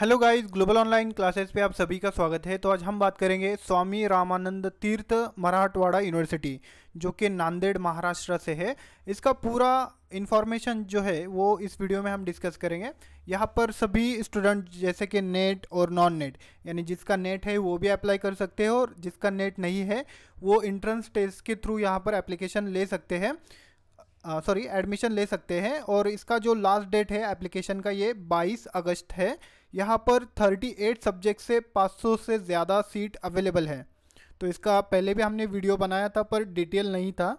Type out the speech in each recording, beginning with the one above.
Hello guys, global online classes पे आप सभी का स्वागत है। तो आज हम बात करेंगे स्वामी रामानंद तीर्थ मराठवाड़ा यूनिवर्सिटी जो कि नांदेड़ महाराष्ट्र से है। इसका पूरा इन्फॉर्मेशन जो है वो इस वीडियो में हम डिस्कस करेंगे। यहाँ पर सभी स्टूडेंट जैसे कि नेट और नॉन नेट, यानी जिसका नेट है वो भी अप्लाई कर सकते हैं और जिसका नेट नहीं है वो इंट्रेंस टेस्ट के थ्रू यहाँ पर एप्लीकेशन ले सकते हैं, एडमिशन ले सकते हैं। और इसका जो लास्ट डेट है एप्लीकेशन का ये 22 अगस्त है। यहाँ पर 38 सब्जेक्ट से 500 से ज़्यादा सीट अवेलेबल है। तो इसका पहले भी हमने वीडियो बनाया था पर डिटेल नहीं था,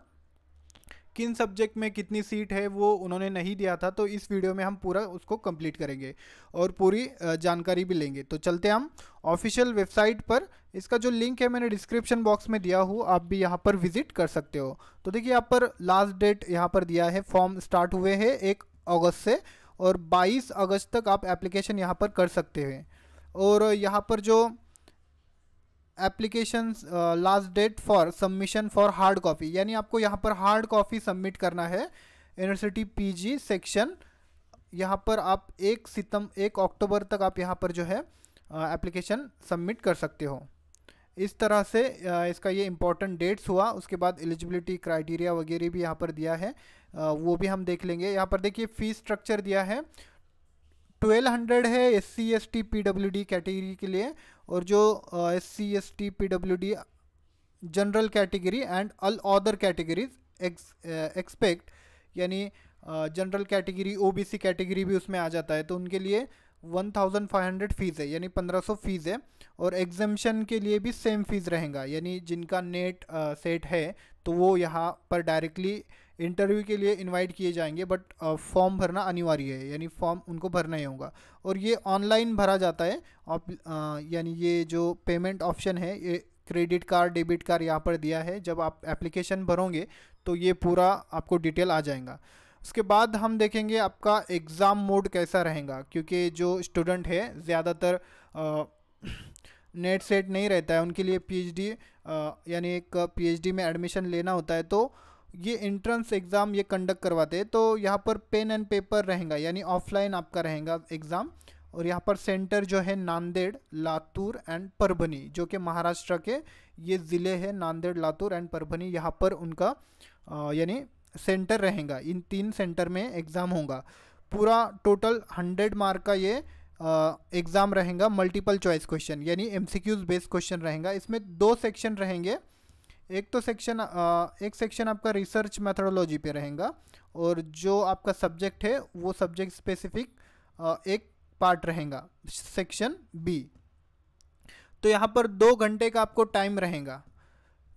किन सब्जेक्ट में कितनी सीट है वो उन्होंने नहीं दिया था। तो इस वीडियो में हम पूरा उसको कंप्लीट करेंगे और पूरी जानकारी भी लेंगे। तो चलते हम ऑफिशियल वेबसाइट पर। इसका जो लिंक है मैंने डिस्क्रिप्शन बॉक्स में दिया हूँ, आप भी यहाँ पर विजिट कर सकते हो। तो देखिए यहाँ पर लास्ट डेट यहाँ पर दिया है, फॉर्म स्टार्ट हुए हैं 1 अगस्त से और 22 अगस्त तक आप एप्लीकेशन यहाँ पर कर सकते हैं। और यहाँ पर जो application last date for submission for hard copy, यानी आपको यहाँ पर हार्ड कॉपी सबमिट करना है यूनिवर्सिटी पीजी सेक्शन। यहाँ पर आप 1 अक्टूबर तक आप यहाँ पर जो है एप्लीकेशन सबमिट कर सकते हो। इस तरह से इसका ये इम्पोर्टेंट डेट्स हुआ। उसके बाद एलिजिबिलिटी क्राइटेरिया वगैरह भी यहाँ पर दिया है, वो भी हम देख लेंगे। यहाँ पर देखिए फीस स्ट्रक्चर दिया है 1200 है SC ST PWD कैटेगरी के लिए, और जो SC ST PWD general category and all other categories expect, यानी जनरल कैटेगरी OBC कैटेगरी भी उसमें आ जाता है, तो उनके लिए 1500 फीस है, यानी 1500 फीस है। और एग्जामिशन के लिए भी सेम फीस रहेगा, यानी जिनका नेट सेट है तो वो यहाँ पर डायरेक्टली इंटरव्यू के लिए इनवाइट किए जाएंगे, बट फॉर्म भरना अनिवार्य है, यानी फॉर्म उनको भरना ही होगा। और ये ऑनलाइन भरा जाता है। यानी ये जो पेमेंट ऑप्शन है, ये क्रेडिट कार्ड डेबिट कार्ड यहाँ पर दिया है। जब आप एप्लीकेशन भरोगे तो ये पूरा आपको डिटेल आ जाएगा। उसके बाद हम देखेंगे आपका एग्ज़ाम मोड कैसा रहेगा, क्योंकि जो स्टूडेंट है ज़्यादातर नेट सेट नहीं रहता है, उनके लिए PhD यानी एक PhD में एडमिशन लेना होता है, तो ये एंट्रेंस एग्ज़ाम ये कंडक्ट करवाते हैं। तो यहाँ पर पेन एंड पेपर रहेगा, यानी ऑफलाइन आपका रहेगा एग्ज़ाम। और यहाँ पर सेंटर जो है नांदेड़, लातूर एंड परभनी, जो कि महाराष्ट्र के ये ज़िले हैं, नांदेड़, लातूर एंड परभनी। यहाँ पर उनका यानी सेंटर रहेगा। इन 3 सेंटर में एग्ज़ाम होगा। पूरा टोटल 100 मार्क का ये एग्ज़ाम रहेगा। मल्टीपल चॉइस क्वेश्चन यानी MCQs बेस्ड क्वेश्चन रहेगा। इसमें 2 सेक्शन रहेंगे। एक सेक्शन आपका रिसर्च मेथोडोलॉजी पे रहेगा, और जो आपका सब्जेक्ट है वो सब्जेक्ट स्पेसिफिक एक पार्ट रहेगा, सेक्शन B। तो यहाँ पर 2 घंटे का आपको टाइम रहेगा,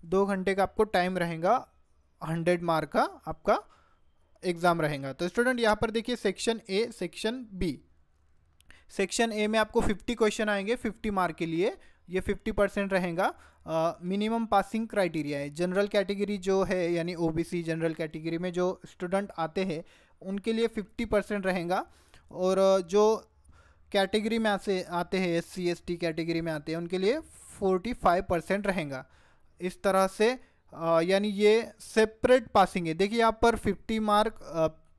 2 घंटे का आपको टाइम रहेगा। 100 मार्क का आपका एग्ज़ाम रहेगा। तो स्टूडेंट यहाँ पर देखिए section A, section B। Section A में आपको 50 क्वेश्चन आएंगे 50 मार्क के लिए, ये 50% रहेगा। मिनिमम पासिंग क्राइटेरिया है। जनरल कैटेगरी जो है यानी OBC जनरल कैटेगरी में जो स्टूडेंट आते हैं उनके लिए 50% रहेगा। और जो कैटेगरी में आते हैं SC ST कैटेगरी में आते हैं उनके लिए 45% रहेगा। इस तरह से यानी ये सेपरेट पासिंग है। देखिए यहाँ पर 50 मार्क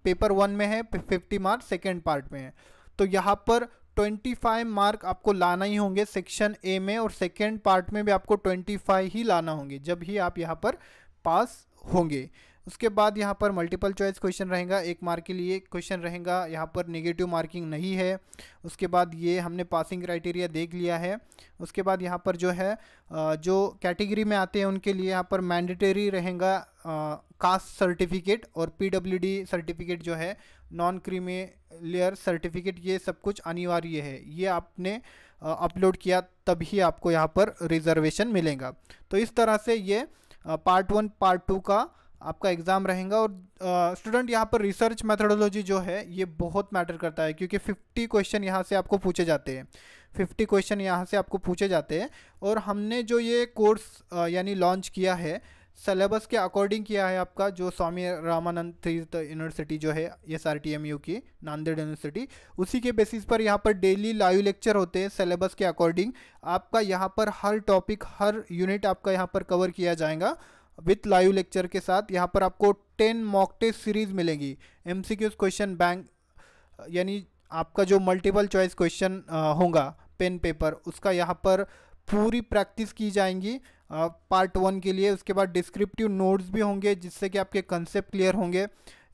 पेपर 1 में है, 50 मार्क सेकेंड पार्ट में है। तो यहाँ पर 25 मार्क आपको लाना ही होंगे सेक्शन A में, और सेकेंड पार्ट में भी आपको 25 ही लाना होंगे, जब ही आप यहाँ पर पास होंगे। उसके बाद यहाँ पर मल्टीपल चॉइस क्वेश्चन रहेगा, 1 मार्क के लिए क्वेश्चन रहेगा। यहाँ पर नेगेटिव मार्किंग नहीं है। उसके बाद ये हमने पासिंग क्राइटेरिया देख लिया है। उसके बाद यहाँ पर जो है जो कैटेगरी में आते हैं उनके लिए यहाँ पर मैंडेटरी रहेगा कास्ट सर्टिफिकेट और PWD सर्टिफिकेट जो है, नॉन क्रीमिलियर सर्टिफिकेट, ये सब कुछ अनिवार्य है। ये आपने अपलोड किया तभी आपको यहाँ पर रिजर्वेशन मिलेगा। तो इस तरह से ये पार्ट 1 पार्ट 2 का आपका एग्ज़ाम रहेगा। और स्टूडेंट यहाँ पर रिसर्च मेथोडोलॉजी जो है ये बहुत मैटर करता है, क्योंकि 50 क्वेश्चन यहाँ से आपको पूछे जाते हैं, 50 क्वेश्चन यहाँ से आपको पूछे जाते हैं। और हमने जो ये कोर्स यानी लॉन्च किया है सिलेबस के अकॉर्डिंग किया है आपका, जो स्वामी रामानंद तीर्थ यूनिवर्सिटी जो है SRTMU की नांदेड़ यूनिवर्सिटी, उसी के बेसिस पर यहाँ पर डेली लाइव लेक्चर होते हैं सिलेबस के अकॉर्डिंग। आपका यहाँ पर हर टॉपिक हर यूनिट आपका यहाँ पर कवर किया जाएगा विथ लाइव लेक्चर के साथ। यहाँ पर आपको 10 मॉक टेस्ट सीरीज मिलेगी, MCQs क्वेश्चन बैंक, यानी आपका जो मल्टीपल चॉइस क्वेश्चन होगा पेन पेपर, उसका यहाँ पर पूरी प्रैक्टिस की जाएंगी पार्ट 1 के लिए। उसके बाद डिस्क्रिप्टिव नोट्स भी होंगे जिससे कि आपके कंसेप्ट क्लियर होंगे।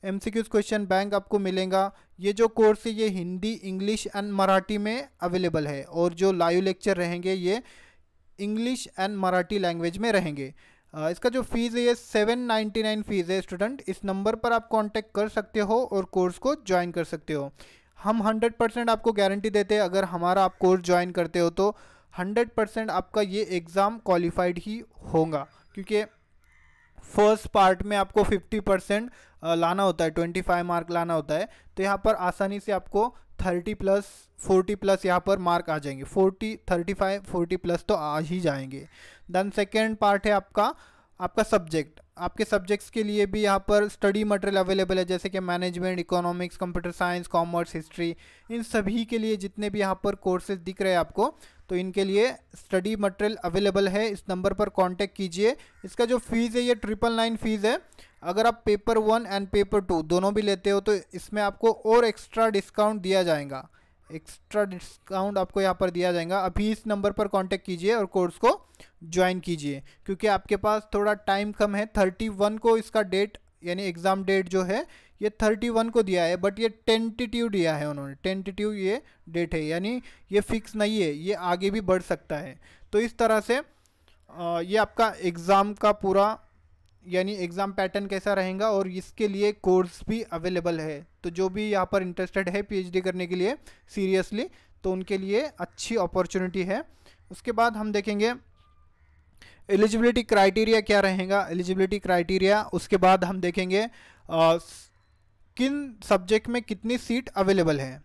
एमसीक्यूज क्वेश्चन बैंक आपको मिलेगा। ये जो कोर्स है ये हिंदी, इंग्लिश एंड मराठी में अवेलेबल है, और जो लाइव लेक्चर रहेंगे ये इंग्लिश एंड मराठी लैंग्वेज में रहेंगे। इसका जो फीस है ये 799 फीस है स्टूडेंट। इस नंबर पर आप कांटेक्ट कर सकते हो और कोर्स को ज्वाइन कर सकते हो। हम 100% आपको गारंटी देते हैं, अगर हमारा आप कोर्स ज्वाइन करते हो तो 100% आपका ये एग्ज़ाम क्वालिफाइड ही होगा, क्योंकि फर्स्ट पार्ट में आपको 50% लाना होता है, 25 मार्क लाना होता है। तो यहाँ पर आसानी से आपको 30+, 40+ यहाँ पर मार्क आ जाएंगे। 40, 35, 40+ तो आ ही जाएंगे। देन सेकेंड पार्ट है आपका सब्जेक्ट। आपके सब्जेक्ट्स के लिए भी यहाँ पर स्टडी मटेरियल अवेलेबल है, जैसे कि management, economics, computer science, commerce, history, इन सभी के लिए जितने भी यहाँ पर कोर्सेज दिख रहे हैं आपको, तो इनके लिए स्टडी मटेरियल अवेलेबल है। इस नंबर पर कांटेक्ट कीजिए। इसका जो फीस है ये 999 फीस है। अगर आप पेपर 1 एंड पेपर 2 दोनों भी लेते हो तो इसमें आपको और एक्स्ट्रा डिस्काउंट दिया जाएगा। एक्स्ट्रा डिस्काउंट आपको यहाँ पर दिया जाएगा। अभी इस नंबर पर कांटेक्ट कीजिए और कोर्स को ज्वाइन कीजिए, क्योंकि आपके पास थोड़ा टाइम कम है। 31 को इसका डेट, यानी एग्ज़ाम डेट जो है ये 31 को दिया है, बट ये टेंटेटिव दिया है उन्होंने। टेंटेटिव ये डेट है, यानी ये फिक्स नहीं है, ये आगे भी बढ़ सकता है। तो इस तरह से ये आपका एग्ज़ाम का पूरा, यानी एग्ज़ाम पैटर्न कैसा रहेगा, और इसके लिए कोर्स भी अवेलेबल है। तो जो भी यहाँ पर इंटरेस्टेड है पीएचडी करने के लिए सीरियसली, तो उनके लिए अच्छी अपॉर्चुनिटी है। उसके बाद हम देखेंगे एलिजिबिलिटी क्राइटेरिया क्या रहेगा। एलिजिबिलिटी क्राइटेरिया, उसके बाद हम देखेंगे किन सब्जेक्ट में कितनी सीट अवेलेबल है।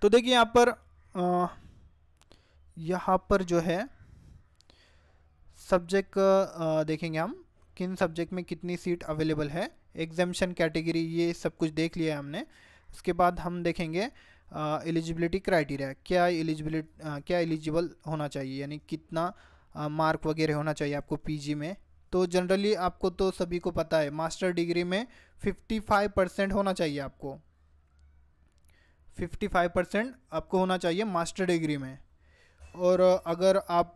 तो देखिए यहाँ पर जो है सब्जेक्ट देखेंगे हम किन सब्जेक्ट में कितनी सीट अवेलेबल है। एग्जामिशन कैटेगरी, ये सब कुछ देख लिया है हमने। उसके बाद हम देखेंगे एलिजिबिलिटी क्राइटेरिया, क्या एलिजिबल होना चाहिए, यानी कितना मार्क वगैरह होना चाहिए आपको पीजी में। तो जनरली आपको तो सभी को पता है, मास्टर डिग्री में 55% होना चाहिए आपको। 55% आपको होना चाहिए मास्टर डिग्री में। और अगर आप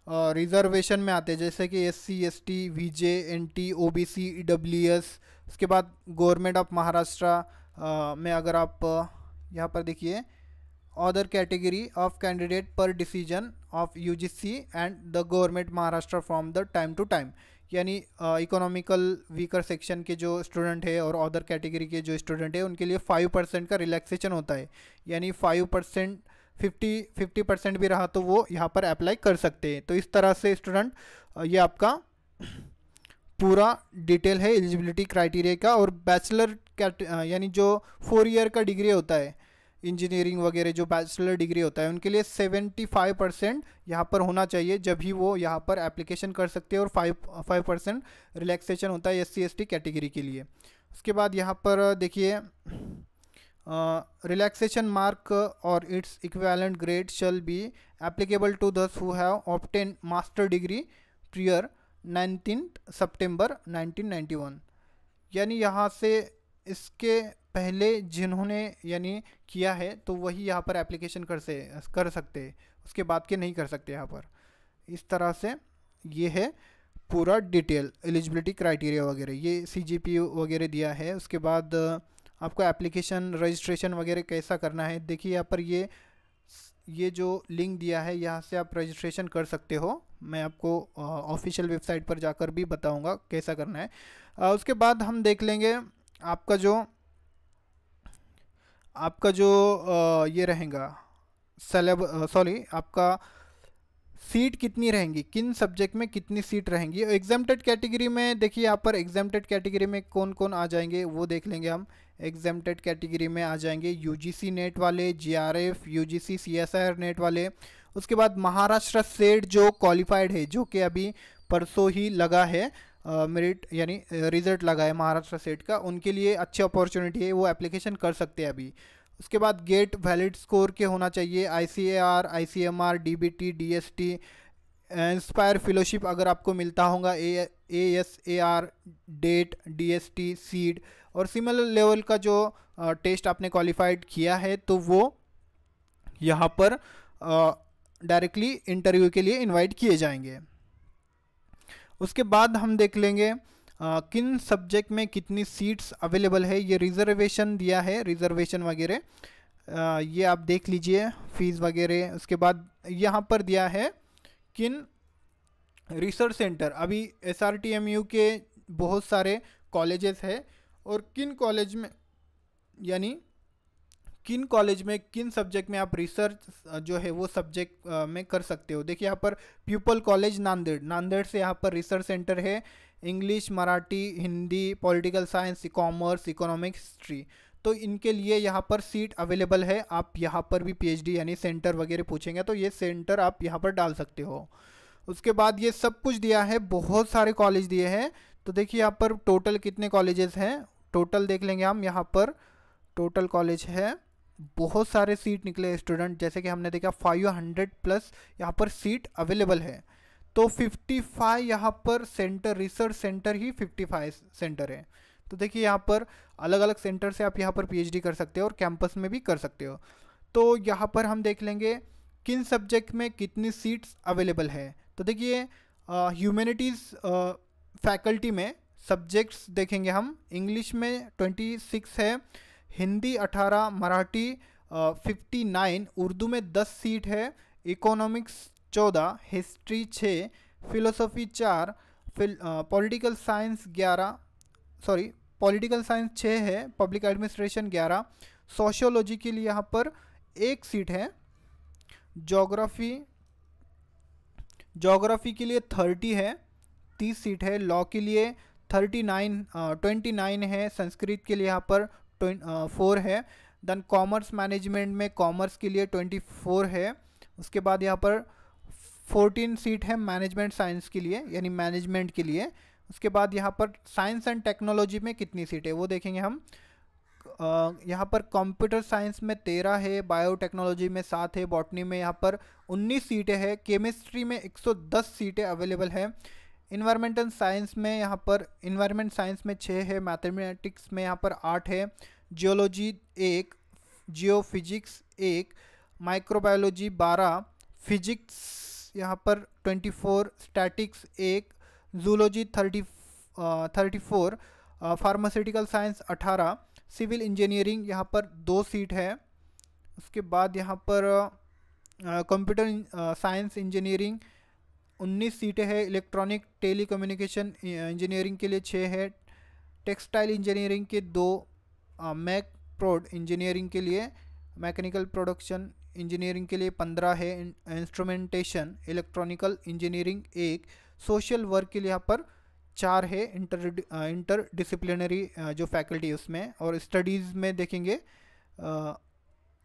रिजर्वेशन में आते हैं, जैसे कि SC, ST, VJ, NT, OBC, EWS, उसके बाद गवर्नमेंट ऑफ महाराष्ट्र में अगर आप यहाँ पर देखिए अदर कैटेगरी ऑफ कैंडिडेट पर decision of UGC and the government Maharashtra from the time to time, यानी इकोनॉमिकल वीकर सेक्शन के जो स्टूडेंट है और अदर कैटेगरी के जो स्टूडेंट है उनके लिए 5% का रिलैक्सेशन होता है, यानी 5%, 50% भी रहा तो वो यहाँ पर अप्लाई कर सकते हैं। तो इस तरह से स्टूडेंट ये आपका पूरा डिटेल है एलिजिबिलिटी क्राइटेरिया का। और बैचलर यानी जो 4 ईयर का डिग्री होता है, इंजीनियरिंग वगैरह जो बैचलर डिग्री होता है, उनके लिए 75% यहाँ पर होना चाहिए, जब भी वो यहाँ पर एप्लीकेशन कर सकते हैं। और 5% रिलैक्सेशन होता है SC, ST कैटेगरी के लिए। उसके बाद यहाँ पर देखिए relaxation mark or its equivalent grade shall be applicable to those who have obtained master degree prior 19th September 1991, यानी यहाँ से इसके पहले जिन्होंने यानी किया है तो वही यहाँ पर एप्लीकेशन कर सकते हैं, उसके बाद के नहीं कर सकते यहाँ पर। इस तरह से ये है पूरा डिटेल एलिजिबिलिटी क्राइटेरिया वगैरह, ये CGP वगैरह दिया है। उसके बाद आपको एप्लीकेशन रजिस्ट्रेशन वगैरह कैसा करना है, देखिए यहाँ पर ये जो लिंक दिया है यहाँ से आप रजिस्ट्रेशन कर सकते हो। मैं आपको ऑफिशियल वेबसाइट पर जाकर भी बताऊंगा कैसा करना है। उसके बाद हम देख लेंगे आपका जो ये रहेगा आपका सीट कितनी रहेंगी, किन सब्जेक्ट में कितनी सीट रहेंगी। एग्जाम्प्टेड कैटेगरी में देखिए यहाँ पर एग्जाम्प्टेड कैटेगरी में कौन कौन आ जाएंगे वो देख लेंगे हम। एग्जाम्प्टेड कैटेगरी में आ जाएंगे UGC नेट वाले, GRF, UGC CSIR नेट वाले। उसके बाद महाराष्ट्र सेट जो क्वालिफाइड है, जो कि अभी परसों ही लगा है मेरिट, यानी रिजल्ट लगा है महाराष्ट्र सेट का, उनके लिए अच्छी अपॉर्चुनिटी है, वो एप्लीकेशन कर सकते हैं अभी। उसके बाद गेट वैलिड स्कोर के होना चाहिए, ICAR, ICMR, DBT, DST, inspire fellowship अगर आपको मिलता होगा, ASAR, डेट, DST, सीड और सिमिलर लेवल का जो टेस्ट आपने क्वालिफाइड किया है तो वो यहाँ पर डायरेक्टली इंटरव्यू के लिए इनवाइट किए जाएंगे। उसके बाद हम देख लेंगे किन सब्जेक्ट में कितनी सीट्स अवेलेबल है। ये रिजर्वेशन दिया है, रिजर्वेशन वगैरह ये आप देख लीजिए, फीस वगैरह। उसके बाद यहाँ पर दिया है किन रिसर्च सेंटर, अभी SRTMU के बहुत सारे कॉलेजेस हैं और किन कॉलेज में, यानी किन कॉलेज में किन सब्जेक्ट में आप रिसर्च जो है वो सब्जेक्ट में कर सकते हो। देखिए यहाँ पर पीपल कॉलेज नांदेड़, नांदेड़ से यहाँ पर रिसर्च सेंटर है, English, Marathi, Hindi, political science, commerce, economics, history. तो इनके लिए यहाँ पर सीट अवेलेबल है। आप यहाँ पर भी PhD यानी सेंटर वगैरह पूछेंगे तो ये सेंटर आप यहाँ पर डाल सकते हो। उसके बाद ये सब कुछ दिया है, बहुत सारे कॉलेज दिए हैं। तो देखिए यहाँ पर टोटल कितने कॉलेजेस हैं, टोटल देख लेंगे हम। यहाँ पर टोटल कॉलेज है, बहुत सारे सीट निकले स्टूडेंट, जैसे कि हमने देखा 500+ यहाँ पर सीट अवेलेबल है। तो 55 यहाँ पर सेंटर, रिसर्च सेंटर ही 55 सेंटर है। तो देखिए यहाँ पर अलग अलग सेंटर से आप यहाँ पर PhD कर सकते हो और कैंपस में भी कर सकते हो। तो यहाँ पर हम देख लेंगे किन सब्जेक्ट में कितनी सीट्स अवेलेबल है। तो देखिए ह्यूमैनिटीज़ फैकल्टी में सब्जेक्ट्स देखेंगे हम, इंग्लिश में 26 है, हिंदी 18, मराठी 59, उर्दू में 10 सीट है, economics 14, history 6, philosophy 4, political science 6 है, पब्लिक एडमिनिस्ट्रेशन 11, सोशियोलॉजी के लिए यहाँ पर 1 सीट है, ज्योग्राफी के लिए 30 है, 30 सीट है, लॉ के लिए 29 है, संस्कृत के लिए यहाँ पर 4 है, देन कॉमर्स मैनेजमेंट में कॉमर्स के लिए 24 है। उसके बाद यहाँ पर 14 सीट है मैनेजमेंट साइंस के लिए, यानी मैनेजमेंट के लिए। उसके बाद यहाँ पर साइंस एंड टेक्नोलॉजी में कितनी सीट है वो देखेंगे हम। यहाँ पर कंप्यूटर साइंस में 13 है, बायोटेक्नोलॉजी में 7 है, बॉटनी में यहाँ पर 19 सीटें हैं, केमिस्ट्री में 110 सीटें अवेलेबल है, इन्वायरमेंटल साइंस में यहाँ पर इन्वायरमेंट साइंस में 6 है, मैथमेटिक्स में यहाँ पर 8 है, जियोलॉजी 1, जियोफिजिक्स 1, माइक्रोबायोलॉजी 12, फिजिक्स यहाँ पर 24, statics 1, zoology 34, pharmaceutical science 18, civil engineering यहाँ पर 2 सीट है। उसके बाद यहाँ पर कंप्यूटर साइंस इंजीनियरिंग 19 सीटें है, इलेक्ट्रॉनिक टेलीकम्युनिकेशन इंजीनियरिंग के लिए 6 है, टेक्सटाइल इंजीनियरिंग के 2, मैक प्रोड इंजीनियरिंग के लिए, मैकेनिकल प्रोडक्शन इंजीनियरिंग के लिए 15 है, instrumentation electronical engineering 1, social work के लिए यहाँ पर 4 है, इंटर डिसिप्लिनरी जो फैकल्टी है उसमें। और स्टडीज़ में देखेंगे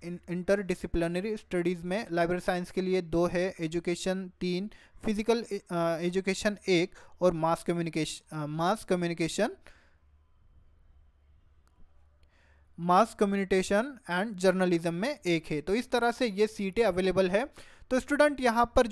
इंटर डिसिप्लिनरी स्टडीज़ में लाइब्रेरी साइंस के लिए 2 है, एजुकेशन 3, फिजिकल एजुकेशन 1 और मास कम्युनिकेशन एंड जर्नलिज्म में 1 है। तो इस तरह से ये सीटें अवेलेबल है। तो स्टूडेंट यहाँ पर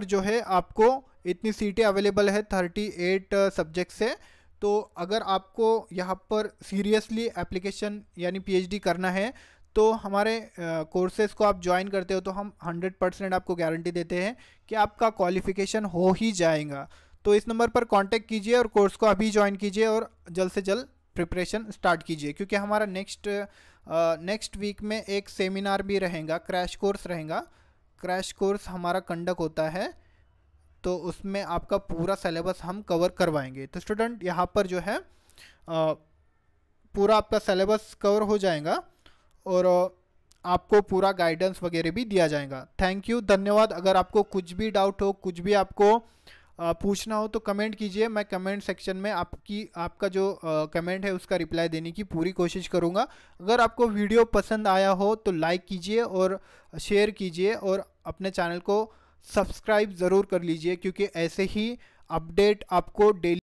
जो है आपको इतनी सीटें अवेलेबल है 38 सब्जेक्ट से। तो अगर आपको यहाँ पर सीरियसली एप्लीकेशन यानी PhD करना है तो हमारे कोर्सेज़ को आप ज्वाइन करते हो तो हम 100% आपको गारंटी देते हैं कि आपका क्वालिफ़िकेशन हो ही जाएगा। तो इस नंबर पर कांटेक्ट कीजिए और कोर्स को अभी ज्वाइन कीजिए और जल्द से जल्द प्रिपरेशन स्टार्ट कीजिए, क्योंकि हमारा नेक्स्ट वीक में एक सेमिनार भी रहेगा, क्रैश कोर्स रहेगा। क्रैश कोर्स हमारा कंडक्ट होता है तो उसमें आपका पूरा सिलेबस हम कवर करवाएंगे। तो स्टूडेंट यहाँ पर जो है पूरा आपका सिलेबस कवर हो जाएगा और आपको पूरा गाइडेंस वगैरह भी दिया जाएगा। थैंक यू, धन्यवाद। अगर आपको कुछ भी डाउट हो, कुछ भी आपको पूछना हो तो कमेंट कीजिए। मैं कमेंट सेक्शन में आपका जो कमेंट है उसका रिप्लाई देने की पूरी कोशिश करूँगा। अगर आपको वीडियो पसंद आया हो तो लाइक कीजिए और शेयर कीजिए और अपने चैनल को सब्सक्राइब ज़रूर कर लीजिए, क्योंकि ऐसे ही अपडेट आपको डेली